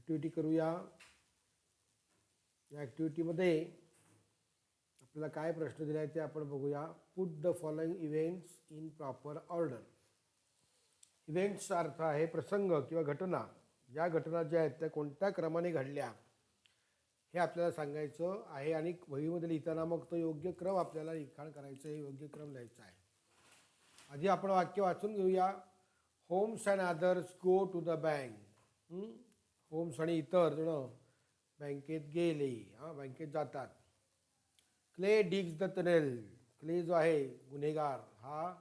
Activity करूया. या ॲक्टिव्हिटीमध्ये आपल्याला काय प्रश्न दिले आहेत ते आपण बघूया. Put the following events in proper order. इव्हेंट्सचा अर्थ आहे प्रसंग किंवा घटना. ज्या घटना ज्या आहेत त्या कोणत्या क्रमाने घडल्या हे आपल्याला सांगायचं आहे आणि वहीमध्ये लिहिताना मग तो योग्य क्रम आपल्याला लिखाण करायचं आहे, योग्य क्रम लिहायचा आहे. आधी आपण वाक्य वाचून घेऊया. Holmes and others go to the bank. Holmes आणि इतर जण बँकेत गेले, बँकेत जातात. Clay digs the tunnel. Clay जो आहे गुन्हेगार, हा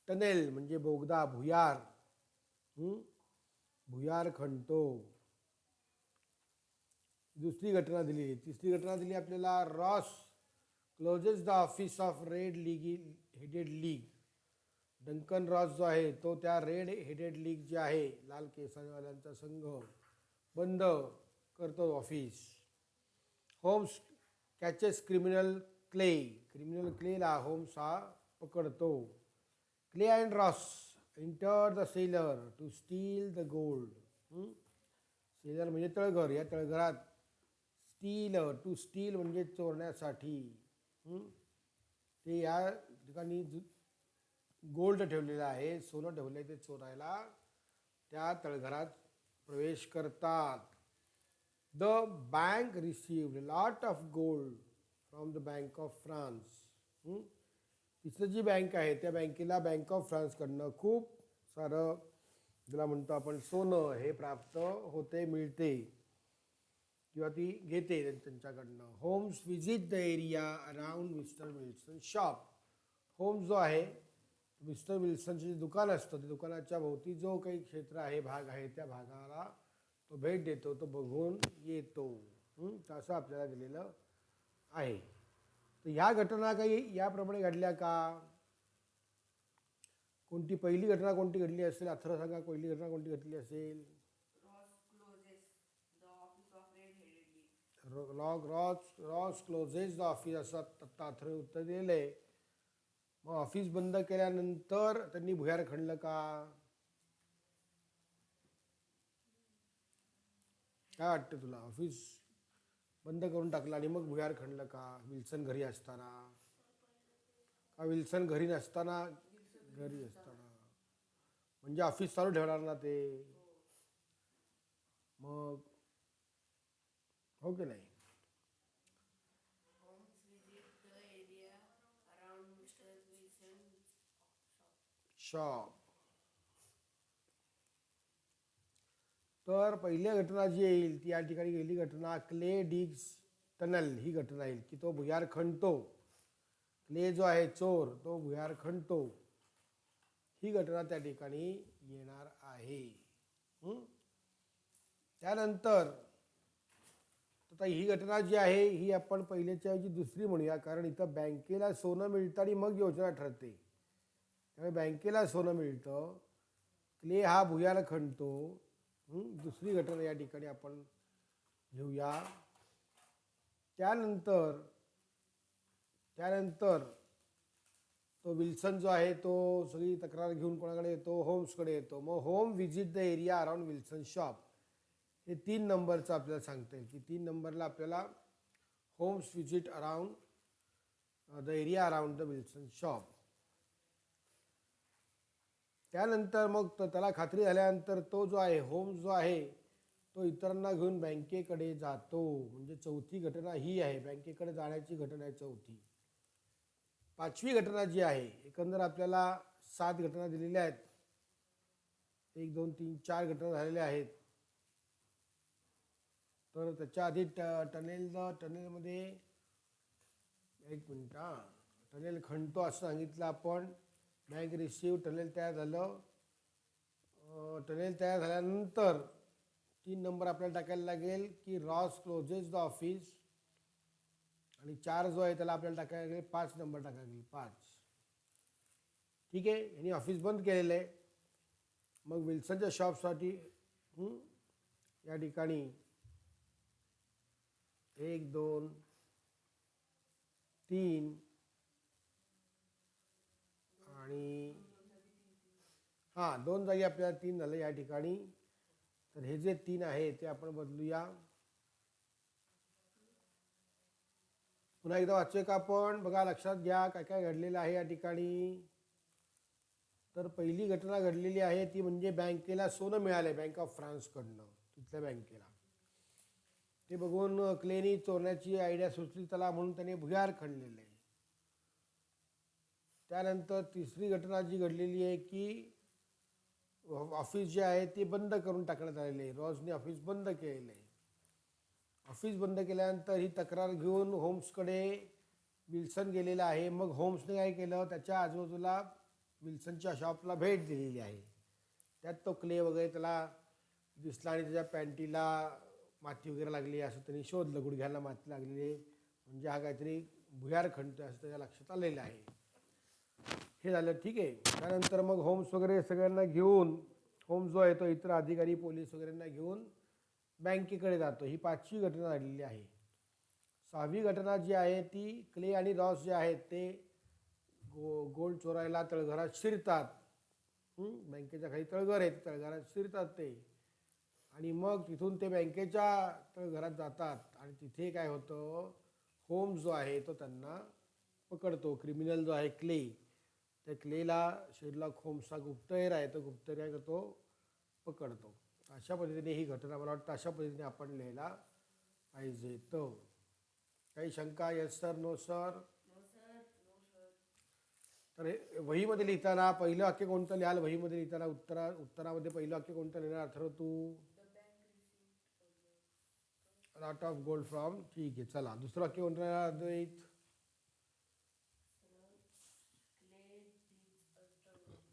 टनेल म्हणजे बोगदा, भुयार, भुयार खणतो. दुसरी घटना दिली. तिसरी घटना दिली आपल्याला. Ross closes the office of red headed league. Duncan Ross जो आहे तो त्या रेड हेडेड लीग जे आहे, लाल केसांवाल्यांचा संघ, बंद करतो office. Holmes catches criminal Clay. Criminal क्लेला होम्स हा पकडतो. Clay and Ross enter the cellar to steal the gold. Cellar म्हणजे तळघर. या तळघरात स्टील, टू स्टील म्हणजे चोरण्यासाठी. ते या ठिकाणी गोल्ड ठेवलेलं आहे, सोनं ठेवलं आहे, ते चोरायला त्या तळघरात प्रवेश करतात. The bank received lot of gold from the bank of France. तिथलं जी बँक आहे त्या बँकेला बँक ऑफ फ्रान्सकडनं खूप सारं, ज्याला म्हणतो आपण सोनं, हे प्राप्त होते, मिळते किंवा ती घेते त्यांच्याकडनं. Holmes visit the area around mister Wilson shop. Holmes जो आहे मिस्टर विल्सनचे जे दुकान असतं, त्या दुकानाच्या भोवती जो काही क्षेत्र आहे, भाग आहे, त्या भागाला तो भेट देतो, तो बघून येतो. तसं आपल्याला दिलेलं आहे. तर ह्या घटना काही याप्रमाणे घडल्या का? कोणती पहिली घटना कोणती घडली असेल? अथर्व सांगा, पहिली घटना कोणती घडली असेल? रॉस क्लोजेस द ऑफिस, असं आत्ता अथर्व उत्तर दिलेलं आहे. मग ऑफिस बंद केल्यानंतर त्यांनी भुयार खणलं का? काय वाटतं तुला? ऑफिस बंद करून टाकलं आणि मग भुयार खणलं का? विल्सन घरी असताना का विल्सन घरी नसताना? घरी असताना. म्हणजे ऑफिस चालू ठेवणार ना ते, मग हो की नाही? शॉप. तर पहिली घटना जी येईल ती या ठिकाणी गेली घटना क्ले डिग्स टनल ही घटना येईल की तो भुयार खणतो. क्ले जो आहे चोर, तो भुयार खणतो, ही घटना त्या ठिकाणी येणार आहे. त्यानंतर आता ही घटना जी आहे ही आपण पहिल्याच्या ऐवजी दुसरी म्हणूया, कारण इथं बँकेला सोनं मिळतं आणि मग योजना ठरते. त्यामुळे बँकेला सोनं मिळतं, क्ले हा भुयार खणतो. दुसरी घटना या ठिकाणी आपण घेऊया. त्यानंतर तो विल्सन जो आहे तो सगळी तक्रार घेऊन कोणाकडे येतो? होम्सकडे येतो. मग home visit the area around Wilson shop. हे 3 नंबरचं आपल्याला सांगता येईल की 3 नंबरला आपल्याला Holmes visit around the area around the Wilson shop. त्यानंतर मग त्याला खात्री झाल्यानंतर तो जो आहे होम्स जो आहे तो इतरांना घेऊन बँकेकडे जातो. म्हणजे चौथी घटना ही आहे, बँकेकडे जाण्याची घटना आहे चौथी. पाचवी घटना जी आहे, एकंदर आपल्याला 7 घटना दिलेल्या आहेत. 1 2 3 4 घटना झालेल्या आहेत. तर त्याच्या आधी टनेलमध्ये एक मिनिट, टनेल खणतो असं सांगितलं आपण. बँक रिसिव्ह, टनेल तयार झालं. टनेल तयार झाल्यानंतर 3 नंबर आपल्याला टाकायला लागेल की रॉस क्लोजेस द ऑफिस. आणि 4 जो आहे त्याला आपल्याला टाकायला लागेल 5 नंबर टाकायला लागेल 5. ठीक आहे, यांनी ऑफिस बंद केलेलं आहे. मग विल्सनच्या शॉपसाठी या ठिकाणी 1 2 3 आणि 2 जागी आपल्याला 3 झालं या ठिकाणी. तर हे जे 3 आहे ते आपण बदलूया. पुन्हा एकदा वाचूया का आपण? बघा, लक्षात घ्या काय काय घडलेलं आहे या ठिकाणी. तर पहिली घटना घडलेली आहे ती म्हणजे बँकेला सोनं मिळालं, बँक ऑफ फ्रान्सकडनं, तिथल्या बँकेला. ते बघून क्लेनी चोरण्याची आयडिया सुचली त्याला, म्हणून त्याने भुयार खणलेलं आहे. त्यानंतर तिसरी घटना जी घडलेली आहे की ऑफिस जे आहे ते बंद करून टाकण्यात आलेले आहे. रॉजने ऑफिस बंद केलेलं आहे. ऑफिस बंद केल्यानंतर ही तक्रार घेऊन होम्सकडे विल्सन गेलेला आहे. मग होम्सने काय केलं, त्याच्या आजूबाजूला विल्सनच्या शॉपला भेट दिलेली आहे. त्यात तो क्ले वगैरे त्याला दिसला आणि त्याच्या पॅन्टीला माती वगैरे लागली असं त्यांनी शोधलं. गुडघ्याला माती लागलेली आहे, म्हणजे हा काहीतरी भुयार खणतोय असं त्याच्या लक्षात आलेलं आहे. हे झालं, ठीक आहे. त्यानंतर मग होम्स वगैरे सगळ्यांना घेऊन, होम्स जो आहे तो इतर अधिकारी पोलीस वगैरेंना घेऊन बँकेकडे जातो. ही 5वी घटना झालेली आहे. 6वी घटना जी आहे ती क्ले आणि रॉस जे आहेत ते गोल्ड चोरायला तळघरात शिरतात. बँकेच्या खाली तळघर आहे, तळघरात शिरतात ते, आणि मग तिथून ते बँकेच्या तळघरात जातात आणि तिथे काय होतं, होम्स जो आहे तो त्यांना पकडतो. क्रिमिनल जो आहे क्ले, त्या क्लेला शेरलॉक होम्सचा गुप्तहेर आहे, तो गुप्तहेर काय करतो, पकडतो. अशा पद्धतीने ही घटना, मला वाटतं अशा पद्धतीने आपण लिहायला पाहिजे. तर काही शंका? Yes sir, no sir? तर हे वहीमध्ये लिहिताना पहिलं वाक्य कोणतं लिहाल? वहीमध्ये लिहिताना उत्तरामध्ये पहिलं वाक्य कोणतं लिहिणार अथर्व तू? Lot of gold from. ठीक आहे, चला दुसरं वाक्य कोणतं लिहिणार अद्वैत?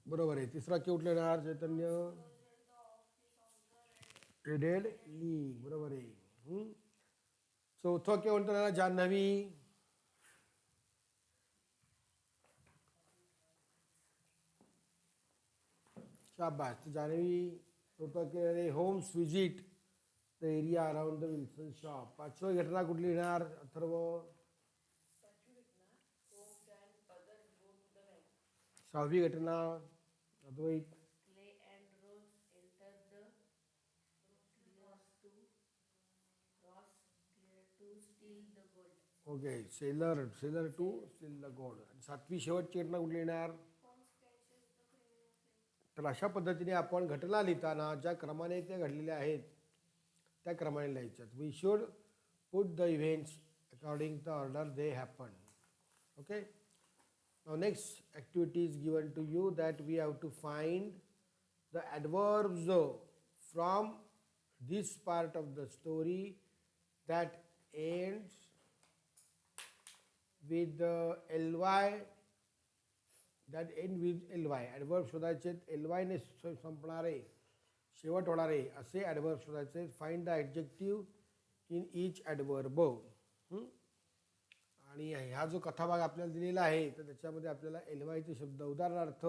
बरोबर आहे. तिसरं वाक्य कुठलं लिहिणार चैतन्य? हेडेड लीग, बरोबर आहे. चौथं वाक्य कोणतं लिहिणार जान्हवी? शाबाश, जान्हवी. चौथं वाक्य Holmes visit the area around the Wilson shop. 5वी घटना कुठली लिहिणार अथर्व? 6वी घटना Advait? Okay, cellar to steal the gold. 7वी शेवटची घटना कुठली येणार? तर अशा पद्धतीने आपण घटना लिहिताना ज्या क्रमाने त्या घडलेल्या आहेत त्या क्रमाने लिहायच्यात. We should put the events according the order they happen. Okay. Now next activity is given to you that we have to find the adverbs from this part of the story that ends with ly, that end with ly. Adverb शोधायचे, ly ने संपणारे, शेवट होणारे असे adverb शोधायचे. Find the adjective in each adverb. आणि ह्या जो कथाभाग आपल्याला दिलेला आहे तर त्याच्यामध्ये आपल्याला ly चे शब्द, उदाहरणार्थ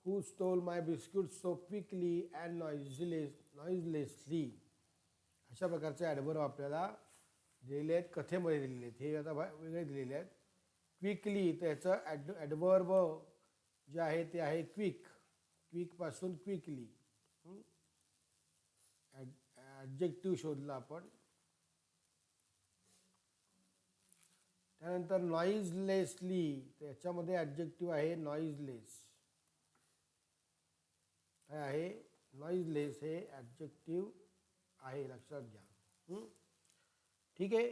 who stole my biscuits so quickly and noiselessly, अशा प्रकारचे ॲडवर्ब आपल्याला दिलेले आहेत, कथेमध्ये दिलेले आहेत. हे आता वेगळे दिलेले आहेत. क्विकली, तर याचं ॲडवर्ब जे आहे ते आहे क्विक. क्विकपासून क्विकली. ॲडजेक्टिव्ह शोधला आपण. त्यानंतर नॉइजलेसली, तर याच्यामध्ये ॲडजेक्टिव्ह आहे नॉइजलेस. काय आहे? नॉइजलेस हे ॲडजेक्टिव्ह आहे, लक्षात घ्या. ठीक आहे.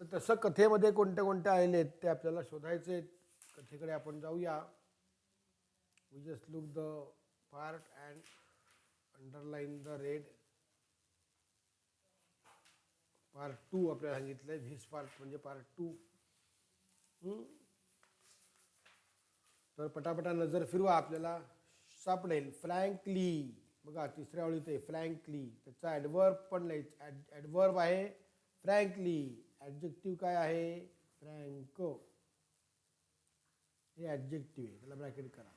तर तसं कथेमध्ये कोणत्या कोणत्या आलेले आहेत ते आपल्याला शोधायचे आहेत. कथेकडे आपण जाऊया. We just look the part and underline the red. Part 2 आपल्याला सांगितलं आहे. धिस पार्ट म्हणजे पार्ट 2. तर पटापटा नजर फिरवा, आपल्याला सापडेल. फ्रँकली, बघा तिसऱ्या ओळीत आहे फ्रँकली. त्याचा ॲडवर्ब पण लिहायचं. ॲडवर्ब आहे फ्रँकली. ॲडजेक्टिव्ह काय आहे? फ्रँको. हे ॲडजेक्टिव्ह आहे, त्याला ब्रॅकेट करा.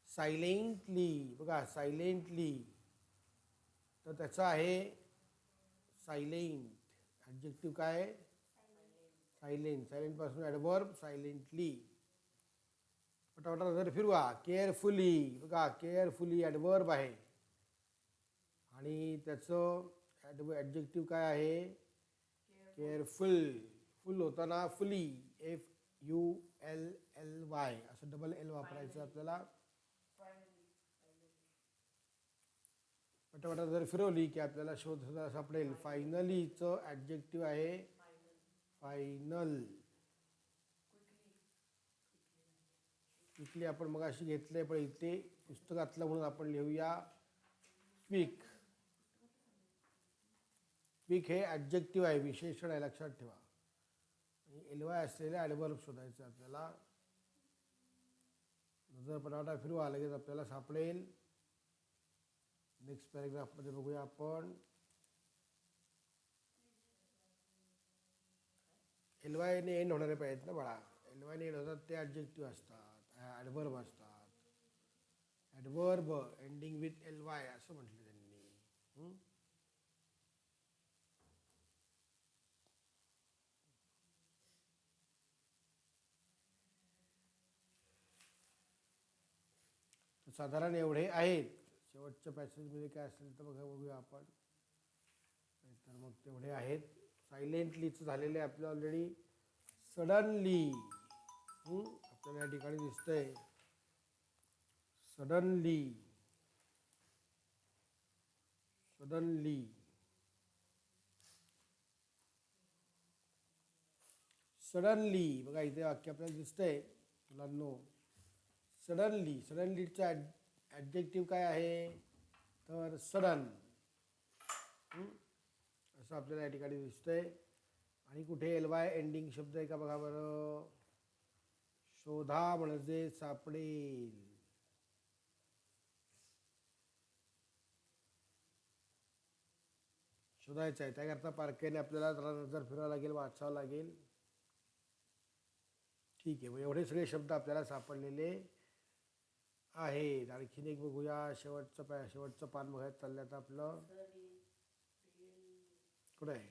सायलेंटली, बघा सायलेंटली, तर त्याचा आहे सायलेंट. ॲडजेक्टिव्ह काय आहे? सायलेंट. सायलेंटपासून ॲडवर्ब सायलेंटली. पटापटा नजर फिरवा. केअरफुली, बघा केअरफुली ॲडवर्ब आहे. आणि त्याचं ॲडजेक्टिव्ह काय आहे? केअरफुल. फुल होताना फुली, FULLY असं डबल एल वापरायचं आपल्याला. पटापटा जर फिरवली की आपल्याला शोध सापडेल. फायनलीचं ॲडजेक्टिव्ह आहे फायनल. क्विकली आपण मगाशी घेतलंय, पण इथे पुस्तकातलं म्हणून आपण लिहूया क्विक. क्विक हे ॲडजेक्टिव्ह आहे, विशेषण आहे, लक्षात ठेवा. आणि एलवाय असलेले ॲडव्हर्ब शोधायचं आपल्याला. जर पटापटा फिरवा लगेच आपल्याला सापडेल. नेक्स्ट पॅरेग्राफमध्ये बघूया आपण. एलवायने एंड होणारे पाहिजेत ना बाळा. एलवायने एंड होतात ते ॲडजेक्टिव्ह असतात, ॲडव्हर्ब असतात. ॲडव्हर्ब एंडिंग विथ एलवाय असं म्हटलं त्यांनी. साधारण एवढे आहेत. शेवटच्या पॅसेजमध्ये काय असेल तर बघूया आपण. तर मग तेवढे आहेत. सायलेंटलीच झालेले आपलं ऑलरेडी. सडनली आपल्याला या ठिकाणी दिसतंय. Suddenly, suddenly, suddenly. बघा इथे वाक्य आपल्याला दिसतंय मुलांनो. सडनली, सडनलीचा ॲडजेक्टिव्ह काय आहे? तर सडन. असं आपल्याला या ठिकाणी दिसतंय. आणि कुठे एलवाय एंडिंग शब्द आहे का बघा बरं. शोधा म्हणजे सापडेल. शोधायचं आहे, त्याकरता पारखेने आपल्याला जरा नजर फिरावं लागेल, वाचावं लागेल. ठीक आहे, मग एवढे सगळे शब्द आपल्याला सापडलेले आहेत. आणखीन एक बघूया. शेवटचं पान बघायचं चाललं आता आपलं. कुठं आहे?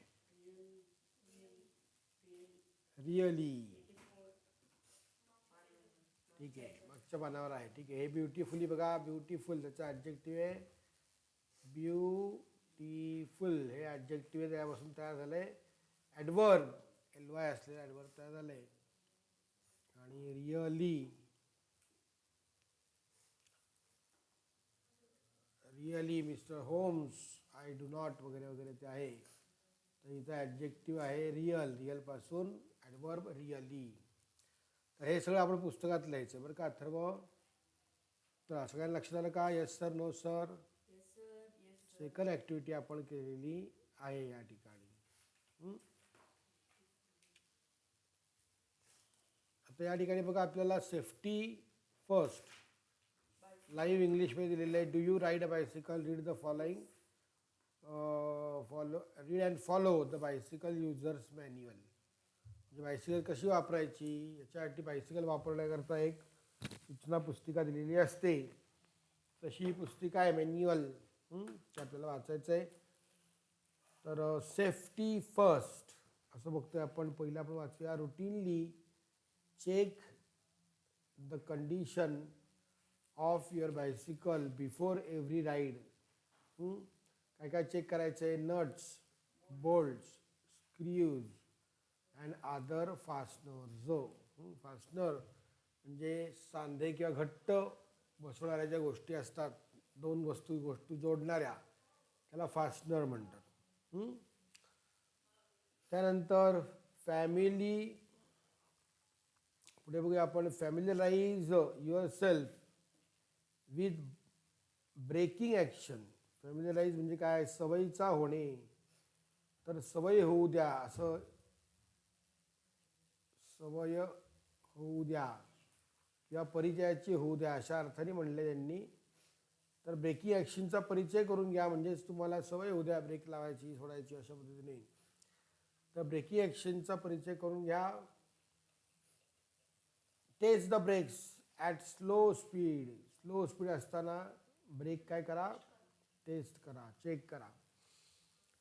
रिअली. ठीक आहे, मागच्या पानावर आहे. ठीक आहे, हे ब्युटिफुली बघा. ब्युटिफुल त्याचा ॲडजेक्टिव्ह आहे. ब्युटिफुल हे ॲडजेक्टिव्ह आहे, त्यापासून तयार झालं आहे ॲडव्हर्ब. एलवाय असलेलं ॲडव्हर्ब तयार झालं आहे. आणि really, really mister Holmes I do not वगैरे वगैरे ते आहे. तर इथं ॲडजेक्टिव्ह आहे रिअल. रिअलपासून adverb really. तर हे सगळं आपण पुस्तकात लिहायचं बरं का अथर्व. तर सगळ्यांना लक्षात आलं का? Yes sir, no sir. Second activity आपण केलेली आहे या ठिकाणी. आता या ठिकाणी बघा आपल्याला सेफ्टी फर्स्ट लाईव्ह इंग्लिशमध्ये दिलेलं आहे. Do you ride a bicycle? Read the following. Read and follow the bicycle users manual. म्हणजे बायसिकल कशी वापरायची याच्यासाठी बायसिकल वापरण्याकरता एक सूचना पुस्तिका दिलेली असते. तशी ही पुस्तिका आहे, मॅन्युअल. ते आपल्याला वाचायचं आहे. तर सेफ्टी फर्स्ट असं बघतोय आपण. पहिलं आपण वाचूया. Routinely check the condition of your bicycle before every ride. काय काय चेक करायचं आहे? Nuts, bolts, screws and other fasteners. Fastener म्हणजे सांधे किंवा घट्ट बसवणाऱ्या ज्या गोष्टी असतात, दोन गोष्टी जोडणाऱ्या, त्याला फास्टनर म्हणतात. त्यानंतर फॅमिली. पुढे बघूया आपण. Familiarise yourself with braking action. Familiarise म्हणजे काय? सवयीचा होणे. तर सवय होऊ द्या, असं सवय होऊ द्या किंवा परिचयाची होऊ द्या अशा अर्थाने म्हणले त्यांनी. तर ब्रेकिंग ॲक्शनचा परिचय करून घ्या, म्हणजेच तुम्हाला सवय होऊ द्या ब्रेक लावायची, सोडायची, अशा पद्धतीने. तर ब्रेकिंग ॲक्शनचा परिचय करून घ्या. Test the brakes at slow speed. Slow speed असताना ब्रेक काय करा? टेस्ट करा, चेक करा.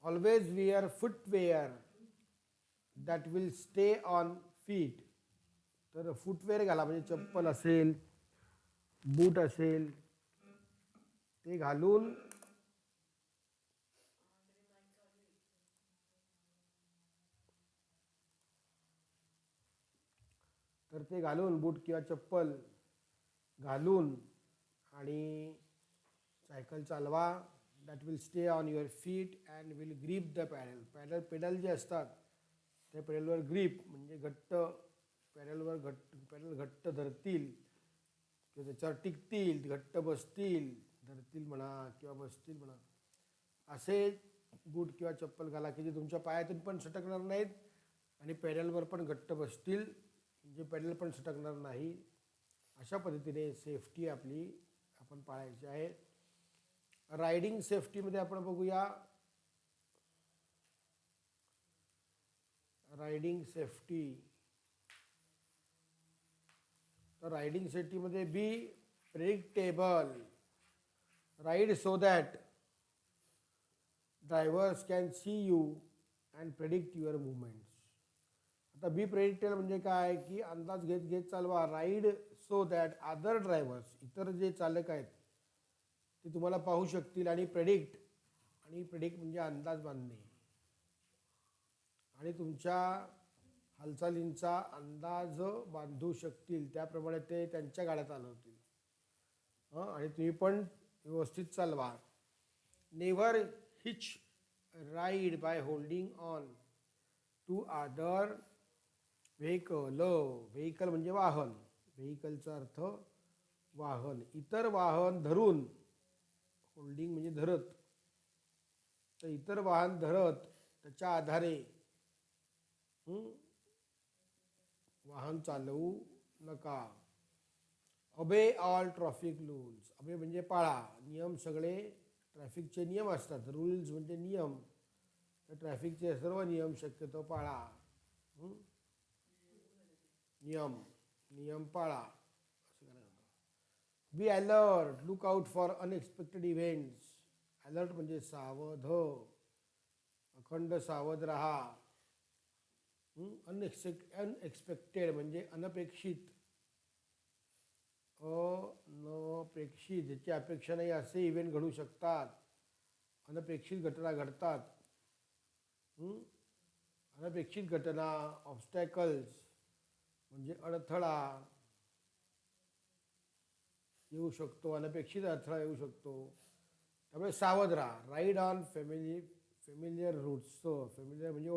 Always wear footwear that will stay on feet. तर फुटवेअर घाला, म्हणजे चप्पल असेल, बूट असेल, ते घालून तर ते घालून बूट किंवा चप्पल घालून आणि सायकल चालवा. That will stay on your feet and will grip the pedal जे असतात त्या पेडलवर ग्रीप म्हणजे घट्ट, पेडल घट्ट धरतील किंवा त्याच्यावर टिकतील, घट्ट बसतील, धरतील म्हणा किंवा बसतील म्हणा, असे बूट किंवा चप्पल घाला की जे तुमच्या पायातून पण सटकणार नाहीत आणि पेडलवर पण घट्ट बसतील, म्हणजे पेडल पण सटकणार नाही. अशा पद्धतीने सेफ्टी आपली आपण पाळायची आहे. रायडिंग सेफ्टीमध्ये आपण बघूया. रायडिंग सेफ्टी, तर रायडिंग सेफ्टीमध्ये be predictable, ride so that drivers can see you and predict your movements. आता बी प्रेडिक्टेबल म्हणजे काय की अंदाज घेत घेत चालवा. Ride so that other drivers, इतर जे चालक आहेत ते तुम्हाला पाहू शकतील आणि प्रेडिक्ट म्हणजे अंदाज बांधणे आणि तुमच्या हालचालींचा अंदाज बांधू शकतील, त्याप्रमाणे ते त्यांच्या गाड्या चालवतील. आणि तुम्ही पण व्यवस्थित चालवा. Never hitch ride by holding on to other vehicle म्हणजे वाहन, व्हेकलचा अर्थ वाहन, इतर वाहन धरून, होल्डिंग म्हणजे धरत, तर इतर वाहन धरत त्याच्या आधारे वाहन चालवू नका. ओबे ऑल ट्रॅफिक रूल्स, ओबे म्हणजे पाळा, नियम सगळे ट्रॅफिकचे नियम असतात, रूल्स म्हणजे नियम, तर ट्रॅफिकचे सर्व नियम शक्यतो पाळा. नियम पाळा असं करायचं. Be alert, look out for unexpected events. Alert म्हणजे सावध, अखंड सावध राहा. अनएक्सपेक्टेड म्हणजे अनपेक्षित, ज्याची अपेक्षा नाही असे इव्हेंट घडू शकतात, अनपेक्षित घटना घडतात. अनपेक्षित घटना, ऑब्स्टॅकल्स म्हणजे अडथळा येऊ शकतो, अनपेक्षित अडथळा येऊ शकतो, त्यामुळे सावध राहा. Ride on familiar routes, familiar म्हणजे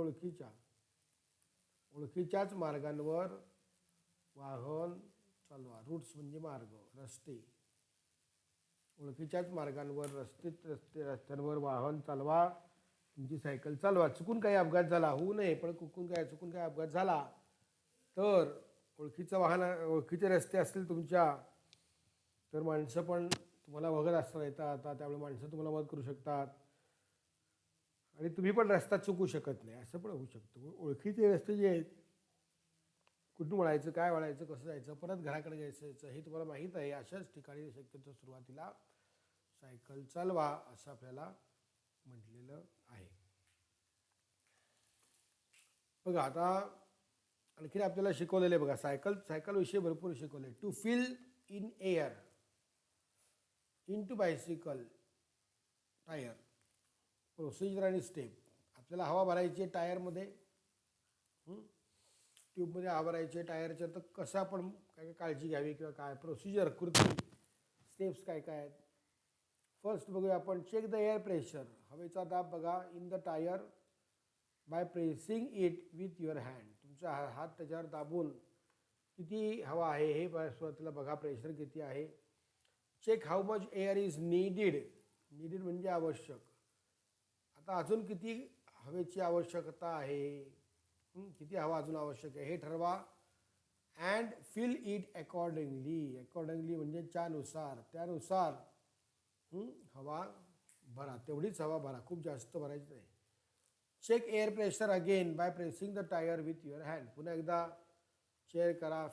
ओळखीच्याच मार्गांवर वाहन चालवा. रूट्स म्हणजे मार्ग, रस्ते, ओळखीच्याच मार्गांवर रस्त्यांवर वाहन चालवा, तुमची सायकल चालवा. चुकून काही अपघात झाला, होऊ नये पण चुकून काय अपघात झाला तर ओळखीचे रस्ते असतील तुमच्या, तर माणसं पण तुम्हाला बघत असतात येतात, त्यामुळे माणसं तुम्हाला मदत करू शकतात आणि तुम्ही पण रस्ता चुकू शकत नाही, असं पण होऊ शकतं. ओळखीचे रस्ते जे आहेत, कुठून वळायचं, काय वळायचं, कसं जायचं, परत घराकडे जायचं हे तुम्हाला माहीत आहे, अशाच ठिकाणी शक्यतो सुरुवातीला सायकल चालवा असं आपल्याला म्हटलेलं आहे. बघा आता आणखी आपल्याला शिकवलेलं आहे. बघा सायकल विषयी भरपूर शिकवले. To fill in air into bicycle tyre, procedure आणि स्टेप. आपल्याला हवा भरायची आहे टायरमध्ये, ट्यूबमध्ये हवा भरायची आहे टायरच्या, तर कसं आपण काय काळजी घ्यावी किंवा काय प्रोसिजर, कृती, स्टेप्स काय काय आहेत. फर्स्ट बघूया आपण. चेक द एअर प्रेशर, हवेचा दाब बघा in the tyre by pressing it with your hand. तुमचा हात त्याच्यावर दाबून किती हवा आहे हे सुरुवातीला बघा, प्रेशर किती आहे. Check how much air is needed म्हणजे आवश्यक. आता अजून किती हवेची आवश्यकता आहे, किती हवा अजून आवश्यक आहे हे ठरवा. अँड फिल इट अकॉर्डिंगली म्हणजे त्यानुसार हवा भरा, तेवढीच हवा भरा, खूप जास्त भरायची नाही. Check air pressure again by pressing the tyre with your hand. पुन्हा एकदा चेक करा,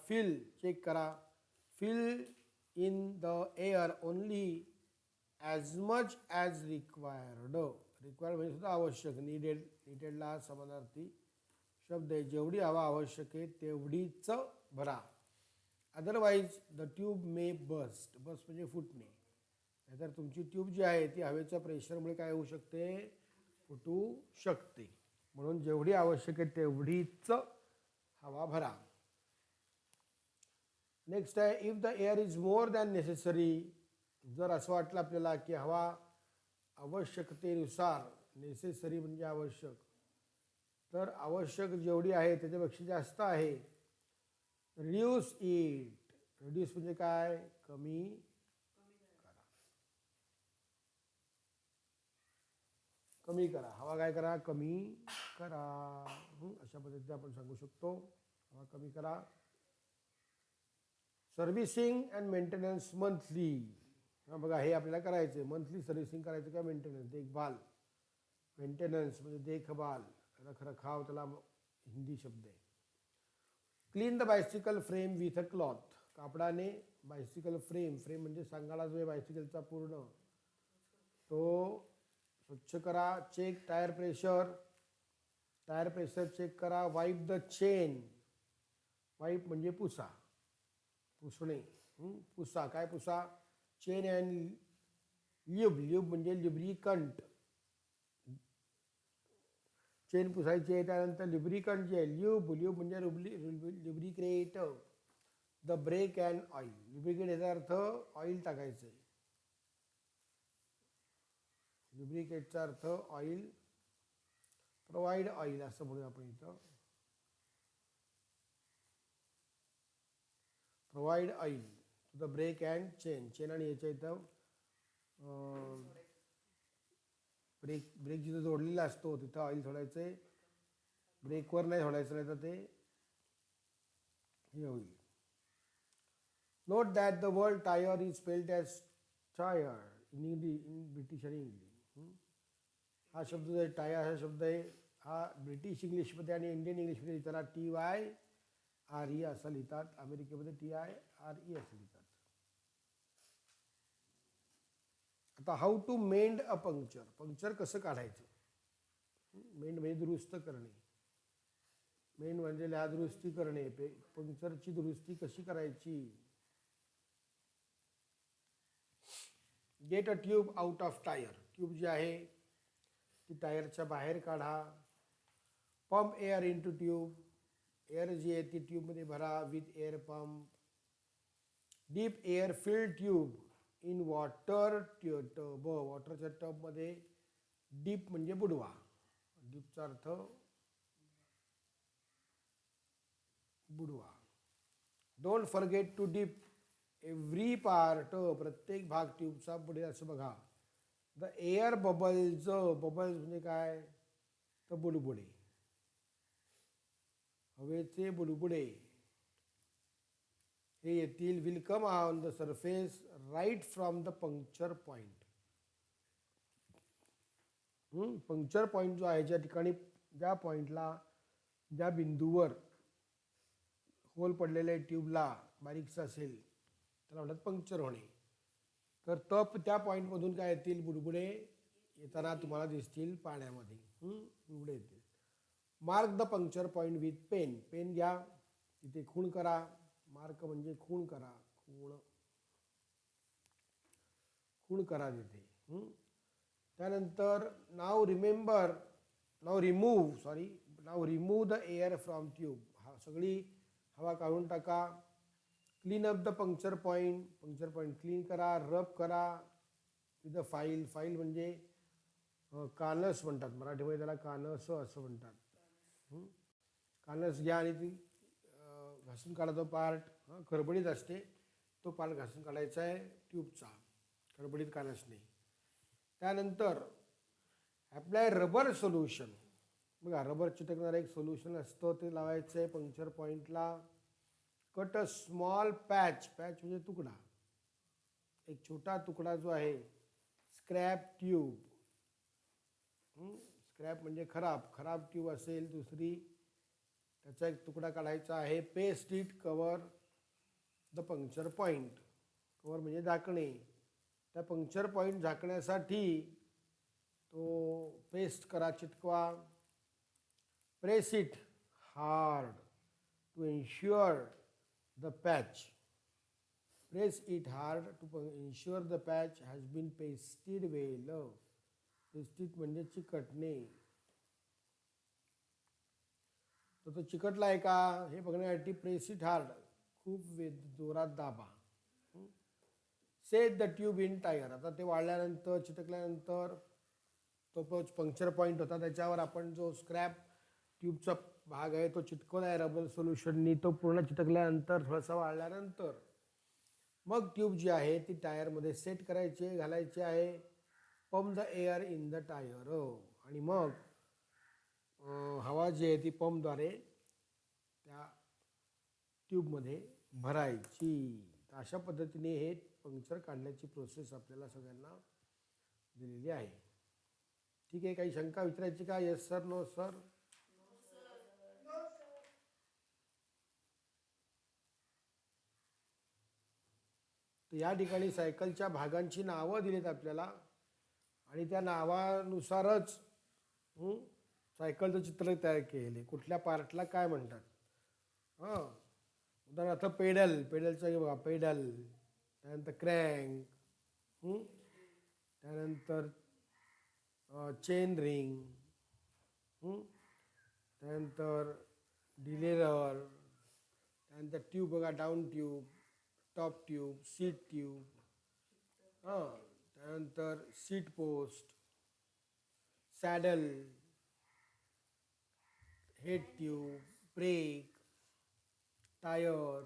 चेक करा. Fill in the air only as much as required म्हणजे सुद्धा आवश्यक. नीडेडला समानार्थी शब्द आहे. जेवढी हवा आवश्यक आहे तेवढीच भरा. Otherwise the tube may burst म्हणजे फुटणे. नाहीतर तुमची ट्यूब जी आहे ती हवेच्या प्रेशरमुळे काय होऊ शकते, फुटू शकते. म्हणून जेवढी आवश्यक आहे तेवढीच हवा भरा. नेक्स्ट आहे if the air is more than necessary. जर असं वाटलं आपल्याला की हवा आवश्यकतेनुसार, नेसेसरी म्हणजे आवश्यक, तर आवश्यक जेवढी आहे त्याच्यापेक्षा जास्त आहे, रिड्यूस इट. रिड्यूस म्हणजे काय? कमी करा. कमी करा. हवा काय करा? कमी करा. अशा पद्धतीने आपण सांगू शकतो. हवा कमी करा. Servicing and maintenance monthly. हां बघा, हे आपल्याला करायचं आहे. मंथली सर्व्हिसिंग करायचं का मेंटेनन्स? देखभाल. मेंटेनन्स म्हणजे देखभाल, रखरखाव, त्याला हिंदी शब्द आहे. Clean the bicycle frame with a cloth. कापडाने बायसिकल फ्रेम, फ्रेम म्हणजे सांगाडा जो आहे बायसिकलचा पूर्ण, तो स्वच्छ करा. Check tyre pressure. Tyre pressure check करा. Wipe the chain. वाईप म्हणजे पुसा, पुसणे. पुसा. काय Pusa? Chain and lube. Lube म्हणजे ल्युब्रिकंट. चेन पुसायची आहे. त्यानंतर ल्युब्रिकंट जे आहे, ल्यूब. ल्यूब म्हणजे lubricate the brake and oil. Lubricate याचा अर्थ ऑइल टाकायचं आहे. ल्युब्रिकेटचा अर्थ ऑइल. प्रोव्हाइड ऑइल असं म्हणूया आपण इथं. Provide oil to the brake and chain. Chain आणि याच्या इथं ब्रेक, ब्रेक जिथं जोडलेला असतो तिथं ऑइल सोडायचं आहे. ब्रेकवर नाही सोडायचं, नाही तर ते हे होईल. Note that the word tyre is spelled as tyre in English, in British आणि इंग्लिश. हा शब्द जो आहे टायर, हा शब्द आहे, हा ब्रिटिश इंग्लिशमध्ये आणि इंडियन इंग्लिशमध्ये लिहिताना TYRE असं लिहितात. अमेरिकेमध्ये TIRE असं लिहितात. आता how to mend a puncture. Puncture कसं काढायचं? मेंड म्हणजे दुरुस्त करणे. मेंड म्हणजे दुरुस्ती करणे. पंक्चरची दुरुस्ती कशी करायची? Get a tube out of tyre. Tube जी आहे ती टायरच्या बाहेर काढा. Pump air into tube. Air जी आहे ती ट्यूबमध्ये भरा with air pump. Dip air filled tube in water tub. वॉटरच्या टबमध्ये. डीप म्हणजे बुडवा. डीपचा अर्थ बुडवा. Don't forget to dip every part. प्रत्येक भाग ट्यूबचा बुडेल असं बघा. The air bubbles. बबल्स म्हणजे काय? तर बुडबुडे, हवेचे बुडबुडे हे येतील. Will come on the surface right from the puncture point. Puncture point जो आहे, ज्या ठिकाणी, ज्या पॉईंटला, ज्या बिंदूवर होल पडलेल्या ट्यूबला बारीकसा असेल त्याला म्हणतात पंक्चर होणे. तर त्या पॉईंटमधून काय येतील? बुडबुडे येताना तुम्हाला दिसतील पाण्यामध्ये. बुडबुडे येतील. Mark the puncture point with pen. Pen घ्या, तिथे खूण करा. मार्क म्हणजे खूण करा. खूण करा तिथे. त्यानंतर नाव remove the air from tube. सगळी हवा काढून टाका. Clean up the puncture point. Puncture point clean करा. रब करा विथ द फाईल. फाईल म्हणजे कानस म्हणतात मराठीमध्ये त्याला. कानस असं म्हणतात. कानस घ्या आणि ती घासून काढा तो पार्ट. खडबडीत असते तो पार्ट घासून काढायचा आहे ट्यूबचा, खडबडीत कानस नाही. त्यानंतर ॲप्लाय रबर सोल्युशन. बघा, रबर चिटकणारं एक सोल्युशन असतं, ते लावायचं आहे पंक्चर पॉईंटला. Cut a small patch. Patch म्हणजे तुकडा, एक छोटा तुकडा जो आहे. Scrap tube. स्क्रॅप म्हणजे खराब ट्यूब असेल दुसरी, त्याचा एक तुकडा काढायचा आहे. Paste it cover the puncture point. Cover म्हणजे झाकणे. त्या पंक्चर पॉईंट झाकण्यासाठी तो पेस्ट करा, चिटकवा. Press it hard to ensure the patch. Press it hard to ensure the patch has been pasted well. Pasted म्हणजे चिकटणे. तर तो चिकटला आहे का हे बघण्यासाठी प्रेस इट हार्ड, खूप जोरात दाबा. Set the tube in tyre. आता ते वाळल्यानंतर चिटकल्यानंतर तो पंक्चर पॉईंट होता त्याच्यावर आपण जो स्क्रॅप ट्यूबचा भाग आहे तो चिटकवला आहे रबर सोल्युशननी. तो पूर्ण चिटकल्यानंतर थोडासा वाळल्यानंतर मग ट्यूब जी आहे ती टायरमध्ये सेट करायची घालायची आहे. Pump the air in the tyre. आणि मग हवा जी आहे ती पंपद्वारे त्या ट्यूबमध्ये भरायची. तर अशा पद्धतीने हे पंक्चर काढण्याची प्रोसेस आपल्याला सगळ्यांना दिलेली आहे. ठीक आहे, काही शंका विचारायची का? Yes sir, no sir? तर या ठिकाणी सायकलच्या भागांची नावं दिलीत आपल्याला आणि त्या नावानुसारच सायकलचं चित्र तयार केले. कुठल्या पार्टला काय म्हणतात. हां, उदाहरणार्थ पेडलचं बघा, पेडल. त्यानंतर क्रँक. त्यानंतर चेन रिंग. त्यानंतर डिलेरर. त्यानंतर ट्यूब बघा, down tube, top tube, seat tube. हां, त्यानंतर seat post, saddle, head tube, brake, tyre,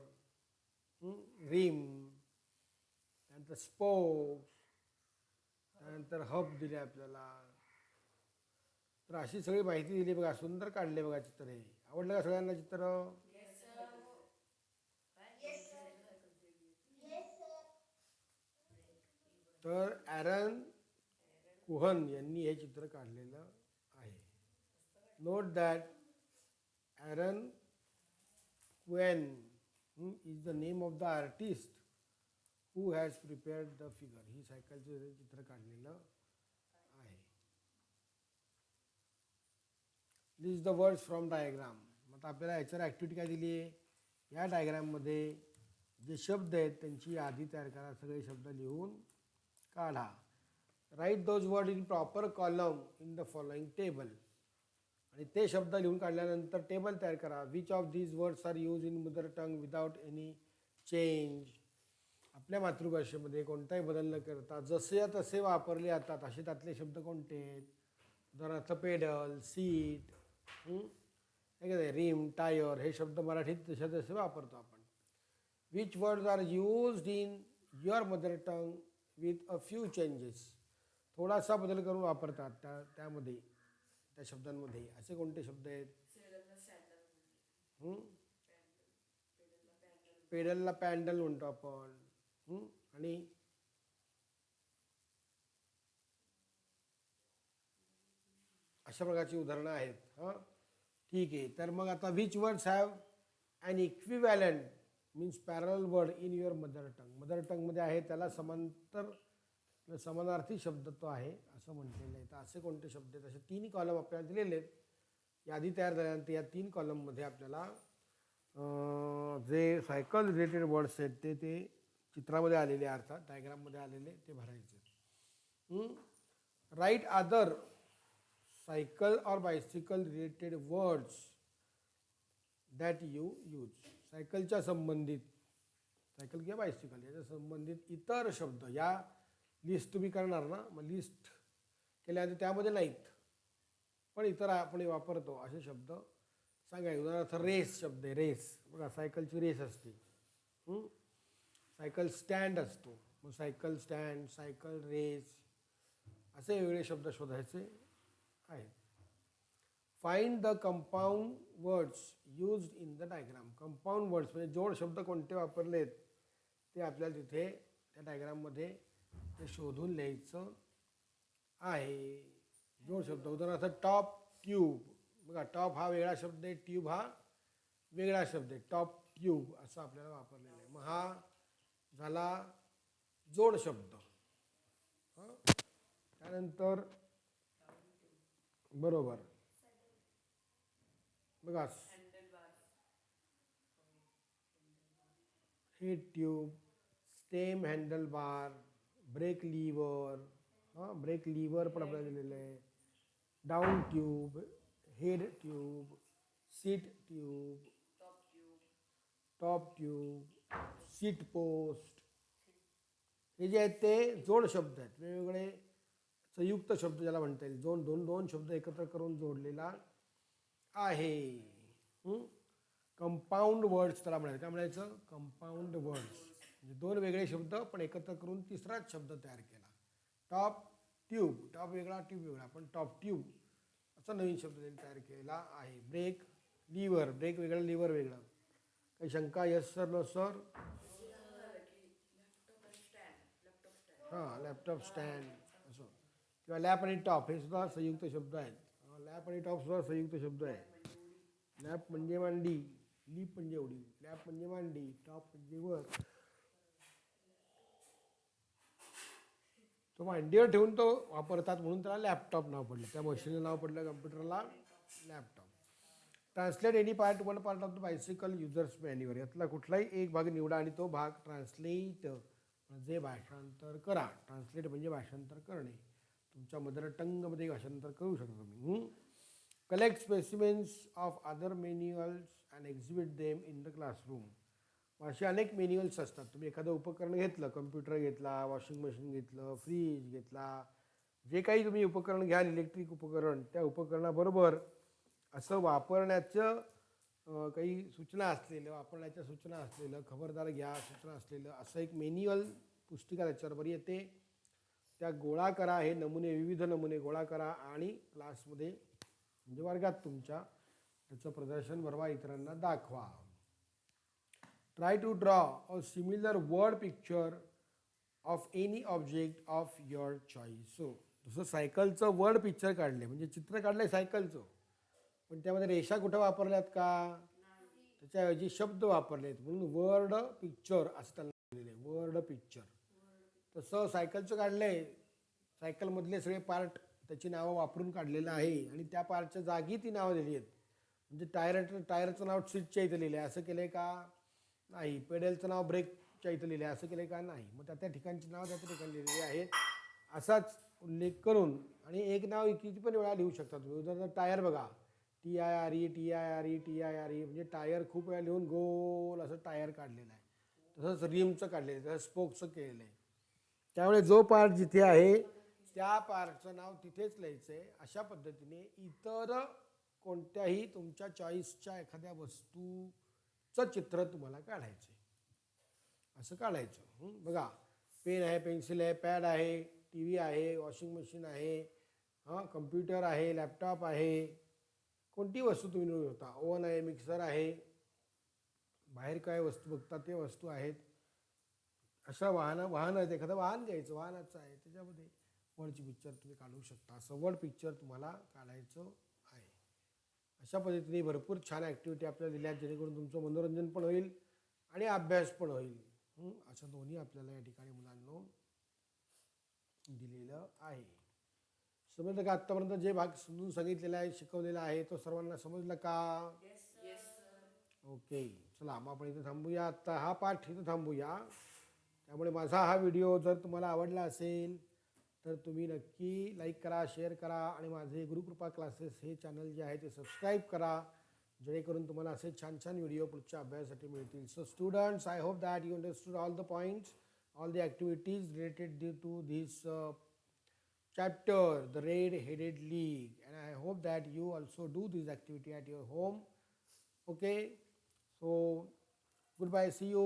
rim, त्यानंतर स्पोक्स, त्यानंतर हब दिले आपल्याला. तर अशी सगळी माहिती दिली बघा. सुंदर काढले बघा चित्र. हे आवडलं का सगळ्यांना चित्र? तर ॲरन कुहन यांनी हे चित्र काढलेलं आहे. Note that Aaron Quinn is the name of the artist who has prepared the figure. ही सायकलचं चित्र काढलेलं आहे. List the words from diagram. आता आपल्याला याच्यावर ॲक्टिव्हिटी काय दिली आहे? या डायग्राममध्ये जे शब्द आहेत त्यांची यादी तयार करा. सगळे शब्द लिहून काढा. Write those word in proper column in the following table. आणि ते शब्द लिहून काढल्यानंतर टेबल तयार करा. Which of these words are use in mother tongue without any change. आपल्या मातृभाषेमध्ये कोणताही बदल न करता जसे तसे वापरले जातात असे त्यातले शब्द कोणते आहेत? उदाहरणार्थ पेडल, सीट, रिम, टायर हे शब्द मराठीत जसे तसे वापरतो आपण. Which words are used in your mother tongue with a few changes. थोडासा बदल करून वापरतात त्यामध्ये त्या शब्दांमध्ये असे कोणते शब्द आहेत? पेडलला पॅन्डल म्हणतो आपण. आणि अशा प्रकारची उदाहरणं आहेत. हां, ठीक आहे. तर मग आता which words have an equivalent means parallel word in your mother tongue. Mother टंगमध्ये आहे त्याला समानार्थी शब्द तो आहे असं म्हटलेलं आहे. तर असे कोणते शब्द आहेत? असे 3 कॉलम आपल्याला दिलेले आहेत. यादी तयार झाल्यानंतर या 3 कॉलममध्ये आपल्याला जे सायकल रिलेटेड वर्ड्स आहेत ते चित्रामध्ये आलेले अर्थात डायग्राममध्ये आलेले ते भरायचे. राईट अदर सायकल और bicycle related words that you use. सायकलच्या संबंधित, सायकल किंवा बायसिकल याच्या संबंधित इतर शब्द. या लिस्ट तुम्ही करणार ना, मग लिस्ट केल्यानंतर त्यामध्ये नाहीत पण इतर आपण वापरतो असे शब्द सांगायचे. उदाहरणार्थ रेस शब्द आहे. रेस बघा, सायकलची रेस असते. सायकल स्टँड असतो. मग सायकल स्टँड, सायकल रेस असे वेगवेगळे शब्द शोधायचे आहेत. Find the compound words used in the diagram. Compound words म्हणजे जोड शब्द कोणते वापरलेत ते आपल्याला तिथे त्या डायग्राममध्ये ते शोधून लिहायचं आहे. जोड शब्द उदाहरणार्थ टॉप ट्यूब. बघा, टॉप हा वेगळा शब्द आहे, ट्यूब हा वेगळा शब्द आहे. टॉप ट्यूब असं आपल्याला वापरलेलं आहे. मग हा झाला जोड शब्द. त्यानंतर बरोबर बघा, हेड ट्यूब, स्टेम, हँडल बार, ब्रेक लिव्हर. ब्रेक लिव्हर पण आपल्याला दिलेलं आहे. Down tube, head tube, seat tube, top tube, seat post, हे जे आहेत ते जोड शब्द आहेत, वेगवेगळे संयुक्त शब्द ज्याला म्हणता येईल, दोन दोन शब्द एकत्र करून जोडलेला आहे. कंपाऊंड वर्ड्स त्याला म्हणायचं. काय म्हणायचं? कंपाऊंड वर्ड्स, म्हणजे दोन वेगळे शब्द पण एकत्र करून तिसराच शब्द तयार केला. टॉप ट्यूब, टॉप वेगळा ट्यूब वेगळा, पण टॉप ट्यूब असा नवीन शब्द त्यांनी तयार केलेला आहे. ब्रेक, लिव्हर, ब्रेक वेगळं लिव्हर वेगळं. काही शंका? Yes sir, no sir? हां, लॅपटॉप स्टँड असं, किंवा लॅप आणि टॉप हे सुद्धा संयुक्त शब्द आहेत. लॅप आणि टॉप सुद्धा संयुक्त शब्द आहे. लॅप म्हणजे मांडी, लीप म्हणजे उडी, लॅप म्हणजे मांडी, टॉप म्हणजे वर. तो मांडीवर ठेवून तो वापरतात म्हणून त्याला लॅपटॉप नाव पडलं. त्या मशीनला नाव पडलं कम्प्युटरला laptop. Translate any part, one part of the bicycle users manure. यातला कुठलाही एक भाग निवडा आणि तो भाग ट्रान्सलेट म्हणजे भाषांतर करा. ट्रान्सलेट म्हणजे भाषांतर करणे. तुमच्या मदर टंगमध्ये भाषांतर करू शकता तुम्ही. Collect specimens of other manuals and exhibit them in the classroom. असे अनेक मॅन्युअल्स असतात. तुम्ही एखादं उपकरण घेतलं, कम्प्युटर घेतला, वॉशिंग मशीन घेतलं, फ्रीज घेतला, जे काही तुम्ही उपकरण घ्याल, इलेक्ट्रिक उपकरण, त्या उपकरणाबरोबर असं वापरण्याचं काही सूचना असलेलं, वापरण्याच्या सूचना असलेलं, खबरदार घ्या सूचना असलेलं असं एक मॅन्युअल पुस्तिका त्याच्याबरोबर येते. त्या गोळा करा, हे नमुने, विविध नमुने गोळा करा आणि क्लासमध्ये म्हणजे वर्गात तुमच्या त्याचं प्रदर्शन भरवा, इतरांना दाखवा. Try to draw a similar word picture of any object of your choice. So जसं सायकलचं वर्ड पिक्चर काढले, म्हणजे चित्र काढलं सायकलचं, पण त्यामध्ये रेषा कुठं वापरल्यात का? त्याच्याऐवजी शब्द वापरलेत म्हणून वर्ड पिक्चर असं त्यांना लिहिलेलं आहे, वर्ड पिक्चर. तसं सायकलचं काढलं आहे, सायकलमधले सगळे पार्ट त्याची नावं वापरून काढलेलं आहे आणि त्या पार्टच्या जागी ती नावं दिली आहेत. म्हणजे टायरचं नाव सीटच्या इथं लिहिलं आहे, असं केलं आहे का? नाही. पेडलचं नाव ब्रेकच्या इथं लिहिलं आहे, असं केलं आहे का? नाही. मग त्या ठिकाणची नावं त्या ठिकाणी लिहिलेली आहेत असाच उल्लेख करून. आणि एक नाव किती पण वेळा लिहू शकता तुम्ही. उदाहरणार्थ टायर बघा, TIRE, TIRE, TIRE, म्हणजे टायर खूप वेळा लिहून गोल असं टायर काढलेलं आहे. तसंच रिमचं काढलेलं आहे, तसंच स्पोकचं केलेलं आहे. त्यामुळे जो पार्ट जिथे आहे त्या पार्टचं नाव तिथेच लिहायचं आहे. अशा पद्धतीने इतर कोणत्याही तुमच्या चॉईसच्या एखाद्या वस्तूचं चित्र तुम्हाला काढायचं आहे. असं काढायचं. बघा, पेन आहे, पेन्सिल आहे, पॅड आहे, TV आहे, वॉशिंग मशीन आहे, कम्प्युटर आहे, लॅपटॉप आहे, कोणती वस्तू तुम्ही निवडू शकता. ओव्हन आहे, मिक्सर आहे, बाहेर काय वस्तू बघता ते वस्तू आहेत. अशा वाहन आहेत, एखादं वाहन घ्यायचं, वाहनाचं आहे, त्याच्यामध्ये वर्डची पिक्चर तुम्ही काढू शकता. असं वर्ड पिक्चर तुम्हाला काढायचं आहे. अशा पद्धतीने भरपूर छान ॲक्टिव्हिटी आपल्याला दिल्या, जेणेकरून तुमचं मनोरंजन पण होईल आणि अभ्यास पण होईल. असं दोन्ही आपल्याला या ठिकाणी मुलांनो दिलेलं आहे. समजलं का? आत्तापर्यंत जे भाग समजून सांगितलेला आहे, शिकवलेला आहे, तो सर्वांना समजला का? ओके, चला मग आपण इथं थांबूया. आत्ता हा पाठ इथं थांबूया. त्यामुळे माझा हा व्हिडिओ जर तुम्हाला आवडला असेल तर तुम्ही नक्की लाईक करा, शेअर करा आणि माझे गुरुकृपा क्लासेस हे चॅनल जे आहे ते सबस्क्राईब करा, जेणेकरून तुम्हाला असे छान छान व्हिडिओ पुढच्या अभ्यासासाठी मिळतील. So students, I hope that you understood all the points, all the activities related to this chapter, the red-headed league, and I hope that you also do this activity at your home. Okay, so goodbye, see you.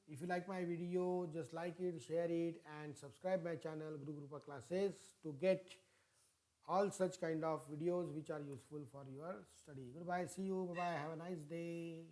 If you like my video, just like it, share it, and subscribe my channel Guru Krupa Classes to get all such kind of videos which are useful for your study. Goodbye, see you, bye bye, have a nice day.